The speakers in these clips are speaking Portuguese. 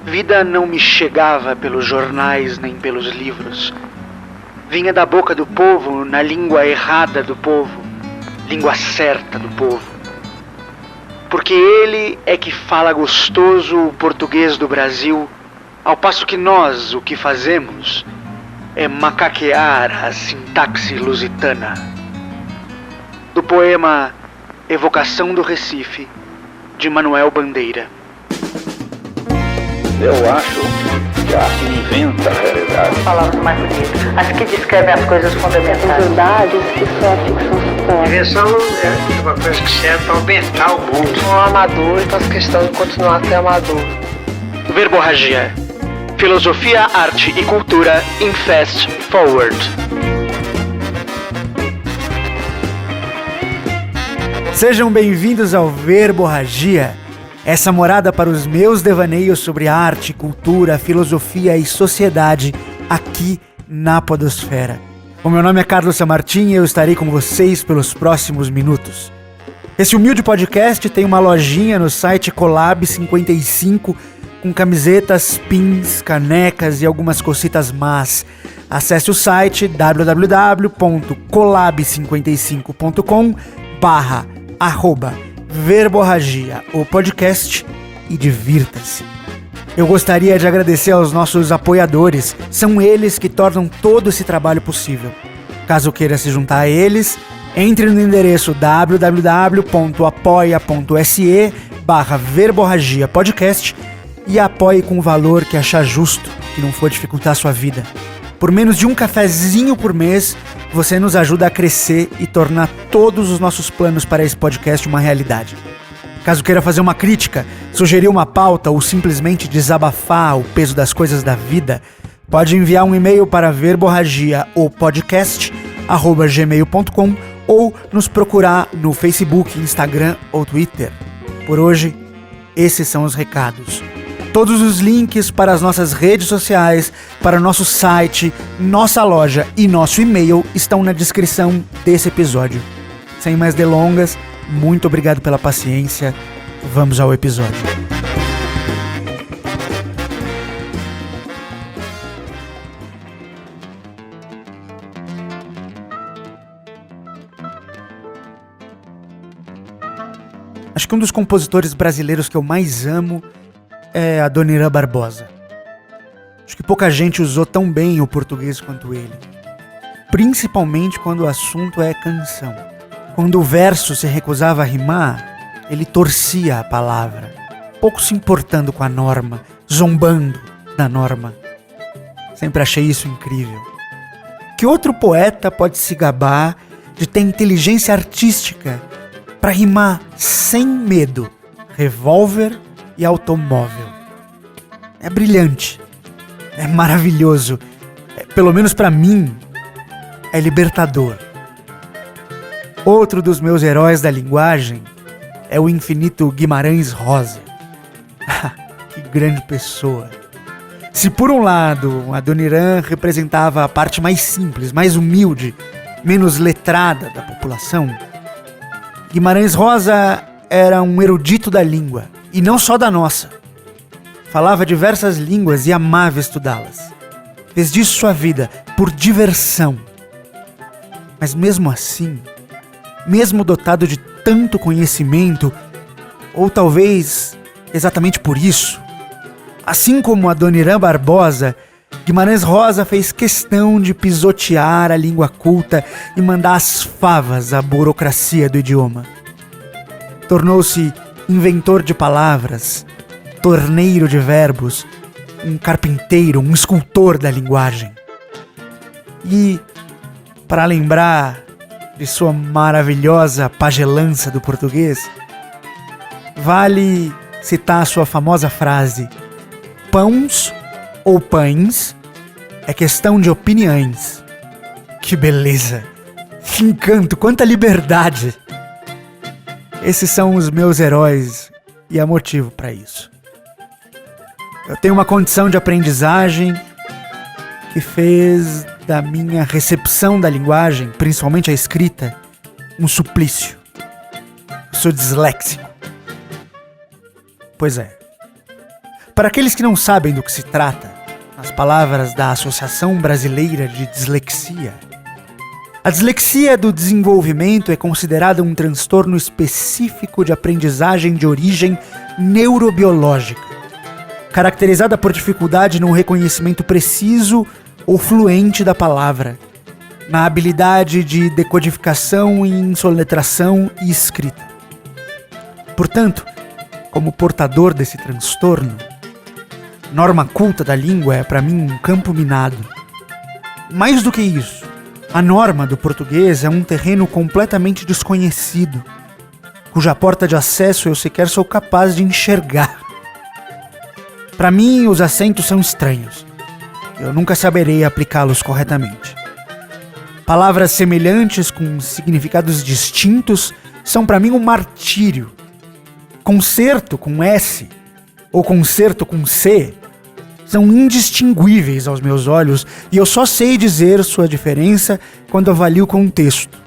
Vida não me chegava pelos jornais nem pelos livros. Vinha da boca do povo, na língua errada do povo, língua certa do povo. Porque ele é que fala gostoso o português do Brasil, ao passo que nós o que fazemos é macaquear a sintaxe lusitana. Do poema Evocação do Recife, de Manuel Bandeira. Eu acho que a arte inventa a realidade. Palavras mais bonitas, as que descrevem as coisas fundamentais. As verdades que só a ficção supõe. Invenção é uma coisa que serve para aumentar o mundo. Sou amador e faço questão de continuar a ser amador. Verborragia. Filosofia, arte e cultura em Fast Forward. Sejam bem-vindos ao Verborragia, essa morada para os meus devaneios sobre arte, cultura, filosofia e sociedade aqui na podosfera. O meu nome é Carlos Samartim e eu estarei com vocês pelos próximos minutos. Esse humilde podcast tem uma lojinha no site Colab55 com camisetas, pins, canecas e algumas cositas más. Acesse o site www.colab55.com/verborragia, o podcast, e divirta-se. Eu gostaria de agradecer aos nossos apoiadores, são eles que tornam todo esse trabalho possível. Caso queira se juntar a eles, entre no endereço www.apoia.se/verborragia podcast e apoie com o valor que achar justo, que não for dificultar a sua vida. Por menos de um cafezinho por mês, você nos ajuda a crescer e tornar todos os nossos planos para esse podcast uma realidade. Caso queira fazer uma crítica, sugerir uma pauta ou simplesmente desabafar o peso das coisas da vida, pode enviar um e-mail para verborragia.podcast@gmail.com ou nos procurar no Facebook, Instagram ou Twitter. Por hoje, esses são os recados. Todos os links para as nossas redes sociais, para o nosso site, nossa loja e nosso e-mail estão na descrição desse episódio. Sem mais delongas, muito obrigado pela paciência. Vamos ao episódio. Acho que um dos compositores brasileiros que eu mais amo é Adoniran Barbosa. Acho que pouca gente usou tão bem o português quanto ele. Principalmente quando o assunto é canção. Quando o verso se recusava a rimar, ele torcia a palavra, pouco se importando com a norma, zombando da norma. Sempre achei isso incrível. Que outro poeta pode se gabar de ter inteligência artística para rimar sem medo, revólver e automóvel? É brilhante, é maravilhoso, pelo menos para mim, é libertador. Outro dos meus heróis da linguagem é o infinito Guimarães Rosa. Que grande pessoa. Se por um lado Adoniran representava a parte mais simples, mais humilde, menos letrada da população, Guimarães Rosa era um erudito da língua, e não só da nossa. Falava diversas línguas e amava estudá-las. Fez disso sua vida, por diversão. Mas mesmo assim, mesmo dotado de tanto conhecimento, ou talvez exatamente por isso, assim como Adoniran Barbosa, Guimarães Rosa fez questão de pisotear a língua culta e mandar as favas à burocracia do idioma. Tornou-se inventor de palavras, torneiro de verbos, um carpinteiro, um escultor da linguagem. E, para lembrar de sua maravilhosa pagelança do português, vale citar a sua famosa frase: pãos ou pães é questão de opiniões. Que beleza, que encanto, quanta liberdade! Esses são os meus heróis e há motivo para isso. Eu tenho uma condição de aprendizagem que fez da minha recepção da linguagem, principalmente a escrita, um suplício. Eu sou disléxico. Pois é. Para aqueles que não sabem do que se trata, nas palavras da Associação Brasileira de Dislexia, a dislexia do desenvolvimento é considerada um transtorno específico de aprendizagem de origem neurobiológica, caracterizada por dificuldade no reconhecimento preciso ou fluente da palavra, na habilidade de decodificação em soletração e escrita. Portanto, como portador desse transtorno, norma culta da língua é para mim um campo minado. Mais do que isso, a norma do português é um terreno completamente desconhecido, cuja porta de acesso eu sequer sou capaz de enxergar. Para mim, os acentos são estranhos. Eu nunca saberei aplicá-los corretamente. Palavras semelhantes com significados distintos são para mim um martírio. Concerto com S ou concerto com C são indistinguíveis aos meus olhos e eu só sei dizer sua diferença quando avalio o contexto.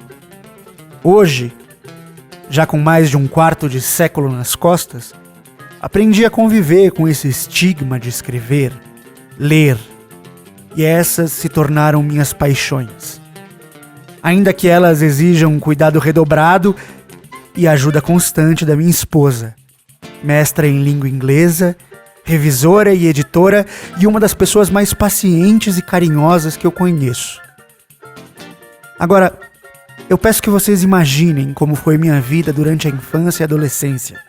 Hoje, já com mais de um quarto de século nas costas, aprendi a conviver com esse estigma de escrever, ler, e essas se tornaram minhas paixões. Ainda que elas exijam um cuidado redobrado e a ajuda constante da minha esposa, mestra em língua inglesa, revisora e editora e uma das pessoas mais pacientes e carinhosas que eu conheço. Agora, eu peço que vocês imaginem como foi minha vida durante a infância e adolescência.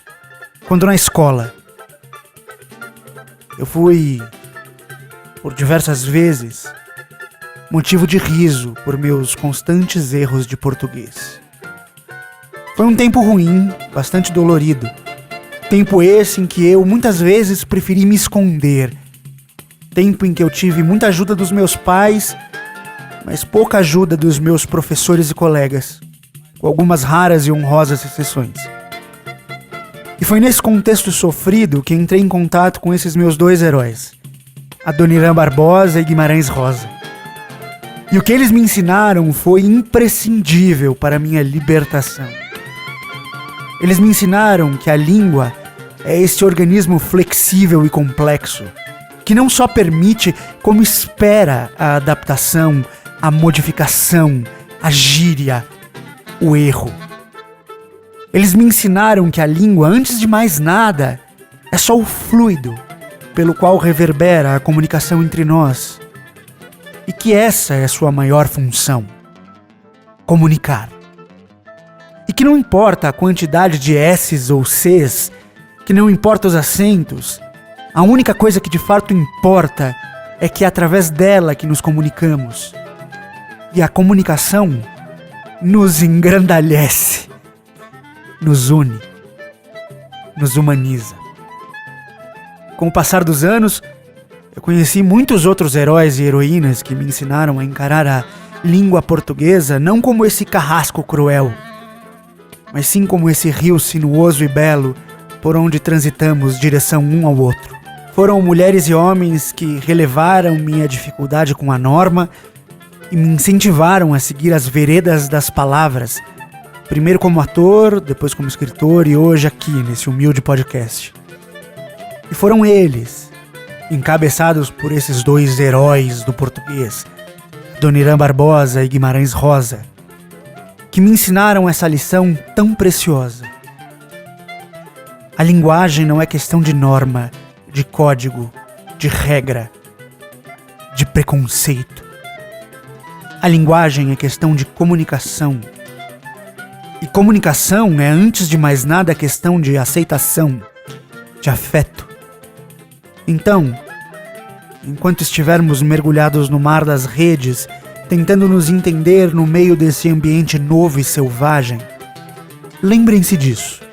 Quando na escola, eu fui, por diversas vezes, motivo de riso por meus constantes erros de português. Foi um tempo ruim, bastante dolorido. Tempo esse em que eu muitas vezes preferi me esconder. Tempo em que eu tive muita ajuda dos meus pais, mas pouca ajuda dos meus professores e colegas, com algumas raras e honrosas exceções. E foi nesse contexto sofrido que entrei em contato com esses meus dois heróis, Adoniran Barbosa e Guimarães Rosa. E o que eles me ensinaram foi imprescindível para a minha libertação. Eles me ensinaram que a língua é esse organismo flexível e complexo, que não só permite, como espera a adaptação, a modificação, a gíria, o erro. Eles me ensinaram que a língua, antes de mais nada, é só o fluido pelo qual reverbera a comunicação entre nós, e que essa é a sua maior função: comunicar. E que não importa a quantidade de S's ou C's, que não importa os acentos, a única coisa que de fato importa é que é através dela que nos comunicamos. E a comunicação nos engrandalhece, nos une, nos humaniza. Com o passar dos anos, eu conheci muitos outros heróis e heroínas que me ensinaram a encarar a língua portuguesa não como esse carrasco cruel, mas sim como esse rio sinuoso e belo por onde transitamos direção um ao outro. Foram mulheres e homens que relevaram minha dificuldade com a norma e me incentivaram a seguir as veredas das palavras, primeiro como ator, depois como escritor e hoje aqui nesse humilde podcast. E foram eles, encabeçados por esses dois heróis do português, Adoniran Barbosa e Guimarães Rosa, que me ensinaram essa lição tão preciosa. A linguagem não é questão de norma, de código, de regra, de preconceito. A linguagem é questão de comunicação. E comunicação é, antes de mais nada, questão de aceitação, de afeto. Então, enquanto estivermos mergulhados no mar das redes, tentando nos entender no meio desse ambiente novo e selvagem, lembrem-se disso.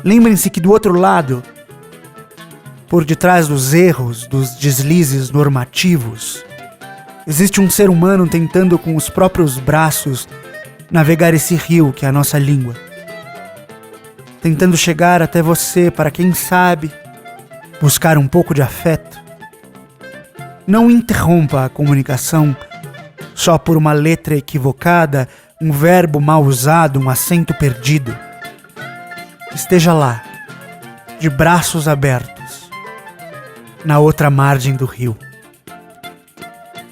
Lembrem-se que do outro lado, por detrás dos erros, dos deslizes normativos, existe um ser humano tentando com os próprios braços navegar esse rio que é a nossa língua. Tentando chegar até você para, quem sabe, buscar um pouco de afeto. Não interrompa a comunicação só por uma letra equivocada, um verbo mal usado, um acento perdido. Esteja lá, de braços abertos, na outra margem do rio.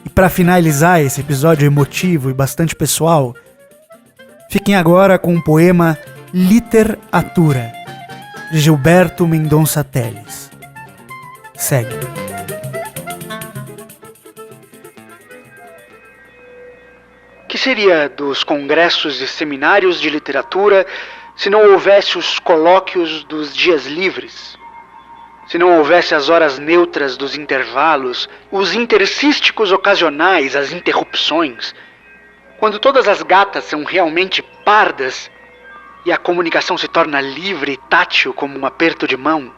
E para finalizar esse episódio emotivo e bastante pessoal, fiquem agora com o poema Literatura, de Gilberto Mendonça Telles. Segue. Que seria dos congressos e seminários de literatura se não houvesse os colóquios dos dias livres? Se não houvesse as horas neutras dos intervalos, os intercísticos ocasionais, as interrupções, quando todas as gatas são realmente pardas e a comunicação se torna livre e tátil como um aperto de mão?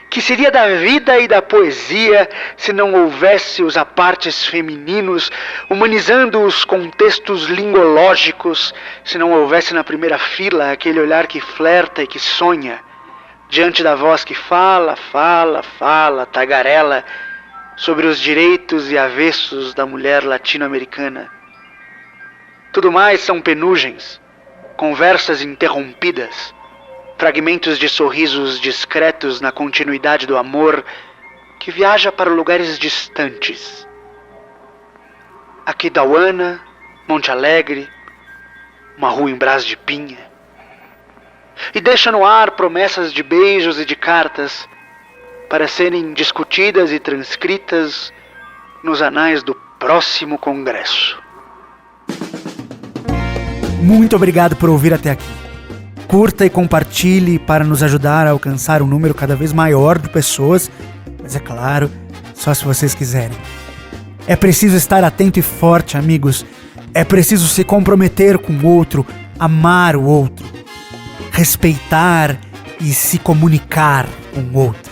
Que seria da vida e da poesia se não houvesse os apartes femininos, humanizando os contextos lingológicos, se não houvesse na primeira fila aquele olhar que flerta e que sonha, diante da voz que fala, tagarela, sobre os direitos e avessos da mulher latino-americana? Tudo mais são penugens, conversas interrompidas, fragmentos de sorrisos discretos na continuidade do amor que viaja para lugares distantes. Aquidauana, Monte Alegre, uma rua em Brás de Pinha. E deixa no ar promessas de beijos e de cartas para serem discutidas e transcritas nos anais do próximo congresso. Muito obrigado por ouvir até aqui. Curta e compartilhe para nos ajudar a alcançar um número cada vez maior de pessoas, mas é claro, só se vocês quiserem. É preciso estar atento e forte, amigos. É preciso se comprometer com o outro, amar o outro, respeitar e se comunicar com o outro.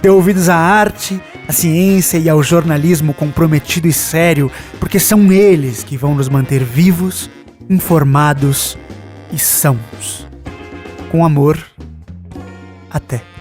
Dê ouvidos à arte, à ciência e ao jornalismo comprometido e sério, porque são eles que vão nos manter vivos, informados e sãos. Com amor, até.